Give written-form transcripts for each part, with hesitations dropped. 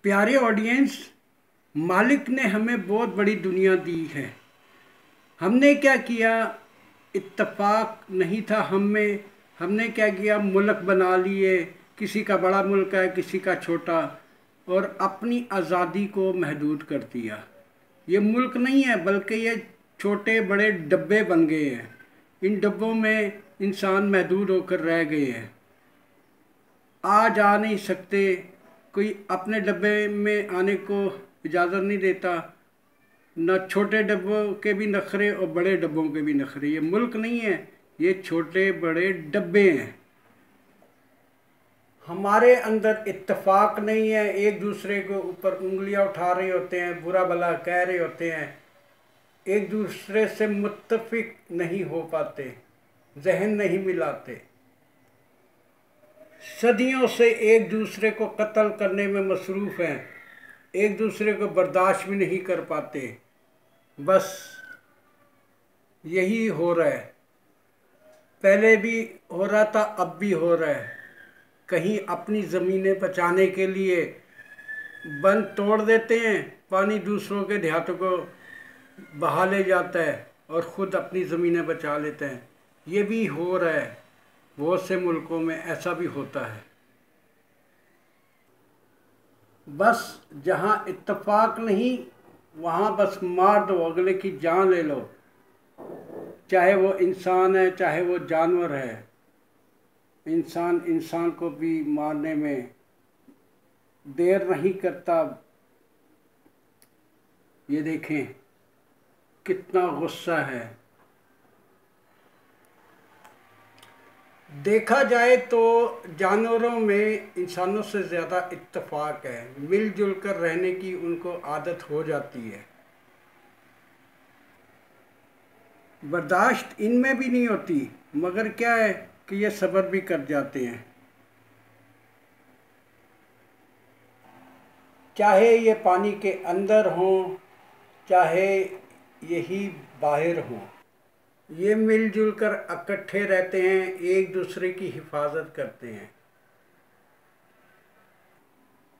प्यारे ऑडियंस, मालिक ने हमें बहुत बड़ी दुनिया दी है। हमने क्या किया, इत्तेफाक नहीं था हम में। हमने क्या किया, मुल्क बना लिए। किसी का बड़ा मुल्क है, किसी का छोटा, और अपनी आज़ादी को महदूद कर दिया। ये मुल्क नहीं है बल्कि ये छोटे बड़े डब्बे बन गए हैं। इन डब्बों में इंसान महदूद होकर रह गए हैं। आ जा नहीं सकते, कोई अपने डब्बे में आने को इजाज़त नहीं देता। न छोटे डब्बों के भी नखरे और बड़े डब्बों के भी नखरे। ये मुल्क नहीं है, ये छोटे बड़े डब्बे हैं। हमारे अंदर इत्तेफाक नहीं है, एक दूसरे के ऊपर उंगलियां उठा रहे होते हैं, बुरा भला कह रहे होते हैं, एक दूसरे से मुत्तफिक नहीं हो पाते, जहन नहीं मिलाते। सदियों से एक दूसरे को कत्ल करने में मसरूफ़ हैं, एक दूसरे को बर्दाश्त भी नहीं कर पाते। बस यही हो रहा है, पहले भी हो रहा था, अब भी हो रहा है। कहीं अपनी ज़मीनें बचाने के लिए बंद तोड़ देते हैं, पानी दूसरों के देहातों को बहा ले जाता है और ख़ुद अपनी ज़मीनें बचा लेते हैं। ये भी हो रहा है, बहुत से मुल्कों में ऐसा भी होता है। बस जहाँ इत्तेफाक नहीं वहाँ बस मार दो, अगले की जान ले लो, चाहे वो इंसान है चाहे वो जानवर है। इंसान इंसान को भी मारने में देर नहीं करता। ये देखें कितना गुस्सा है। देखा जाए तो जानवरों में इंसानों से ज़्यादा इत्तेफाक है, मिलजुल कर रहने की उनको आदत हो जाती है। बर्दाश्त इनमें भी नहीं होती, मगर क्या है कि ये सब्र भी कर जाते हैं। चाहे ये पानी के अंदर हों चाहे यही बाहर हों, ये मिलजुल कर इकट्ठे रहते हैं, एक दूसरे की हिफाजत करते हैं।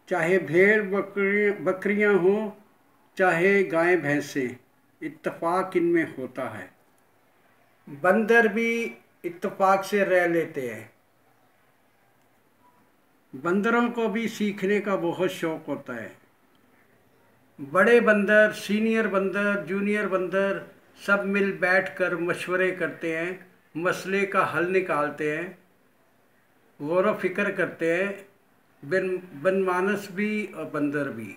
चाहे भेड़ बकरियां हों चाहे गायें भैंसें, इत्तेफाक इनमें होता है। बंदर भी इत्तेफाक से रह लेते हैं। बंदरों को भी सीखने का बहुत शौक़ होता है। बड़े बंदर, सीनियर बंदर, जूनियर बंदर सब मिल बैठ कर मशवरे करते हैं, मसले का हल निकालते हैं, गौर व फिक्र करते हैं। बनमानस भी और बंदर भी।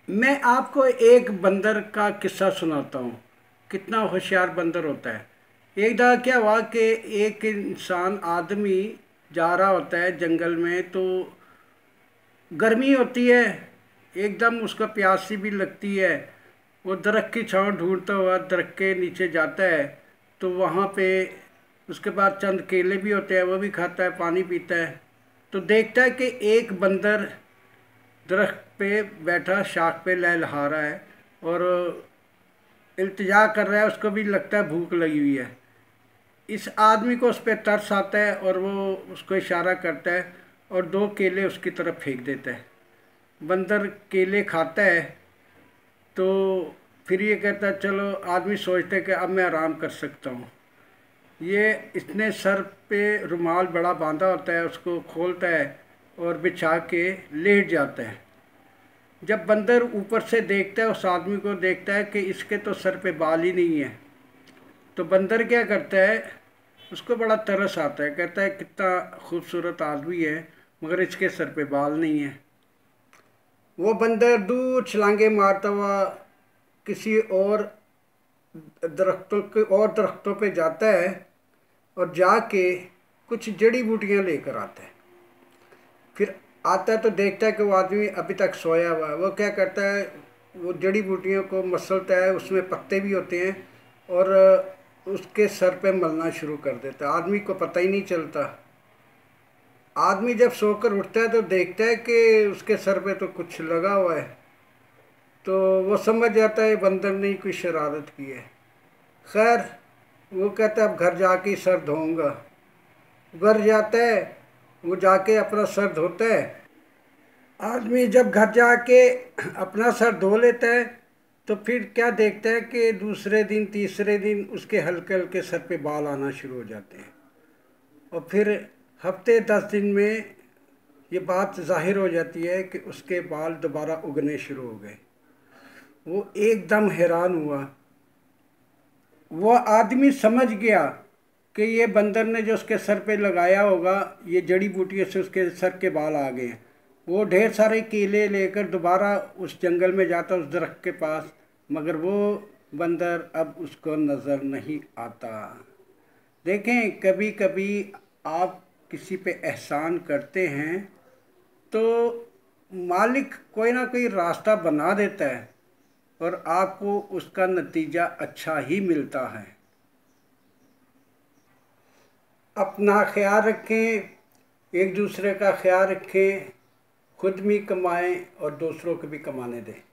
मैं आपको एक बंदर का किस्सा सुनाता हूँ, कितना होशियार बंदर होता है। एक दफ़ा क्या हुआ कि एक इंसान आदमी जा रहा होता है जंगल में, तो गर्मी होती है, एकदम उसका प्यासी भी लगती है। वो दरख्त की छांव ढूंढता हुआ दरख्त के नीचे जाता है, तो वहाँ पे उसके पास चंद केले भी होते हैं, वो भी खाता है, पानी पीता है। तो देखता है कि एक बंदर दरख्त पे बैठा शाख पे लहलहा रहा है और इल्तिजा कर रहा है, उसको भी लगता है भूख लगी हुई है। इस आदमी को उस पर तरस आता है और वो उसको इशारा करता है और 2 केले उसकी तरफ फेंक देता है। बंदर केले खाता है तो फिर ये कहता है, चलो, आदमी सोचता है कि अब मैं आराम कर सकता हूँ। ये इसने सर पे रुमाल बड़ा बांधा होता है, उसको खोलता है और बिछा के लेट जाता है। जब बंदर ऊपर से देखता है, उस आदमी को देखता है कि इसके तो सर पे बाल ही नहीं है, तो बंदर क्या करता है, उसको बड़ा तरस आता है, कहता है कितना खूबसूरत आदमी है मगर इसके सर पे बाल नहीं है। वो बंदर दूर छलांगे मारता हुआ किसी और दरख्तों पे जाता है और जाके कुछ जड़ी बूटियाँ लेकर आता है। फिर आता है तो देखता है कि वो आदमी अभी तक सोया हुआ है। वो क्या करता है, वो जड़ी बूटियों को मसलता है, उसमें पत्ते भी होते हैं, और उसके सर पे मलना शुरू कर देता है। आदमी को पता ही नहीं चलता। आदमी जब सोकर उठता है तो देखता है कि उसके सर पे तो कुछ लगा हुआ है, तो वो समझ जाता है बंदर ने कोई शरारत की है। खैर वो कहता है अब घर जाके सर धोऊंगा। घर जाता है वो जाके अपना सर धोता है। आदमी जब घर जाके अपना सर धो लेता है तो फिर क्या देखता है कि दूसरे दिन तीसरे दिन उसके हल्के हल्के सर पे बाल आना शुरू हो जाते हैं, और फिर हफ्ते 10 दिन में ये बात ज़ाहिर हो जाती है कि उसके बाल दोबारा उगने शुरू हो गए। वो एकदम हैरान हुआ। वो आदमी समझ गया कि ये बंदर ने जो उसके सर पे लगाया होगा, ये जड़ी बूटियों से उसके सर के बाल आ गए हैं। वो ढेर सारे केले लेकर दोबारा उस जंगल में जाता, उस दरख्त के पास, मगर वो बंदर अब उसको नज़र नहीं आता। देखें, कभी कभी आप किसी पे एहसान करते हैं तो मालिक कोई ना कोई रास्ता बना देता है और आपको उसका नतीजा अच्छा ही मिलता है। अपना ख्याल रखें, एक दूसरे का ख्याल रखें, खुद भी कमाएं और दूसरों को भी कमाने दें।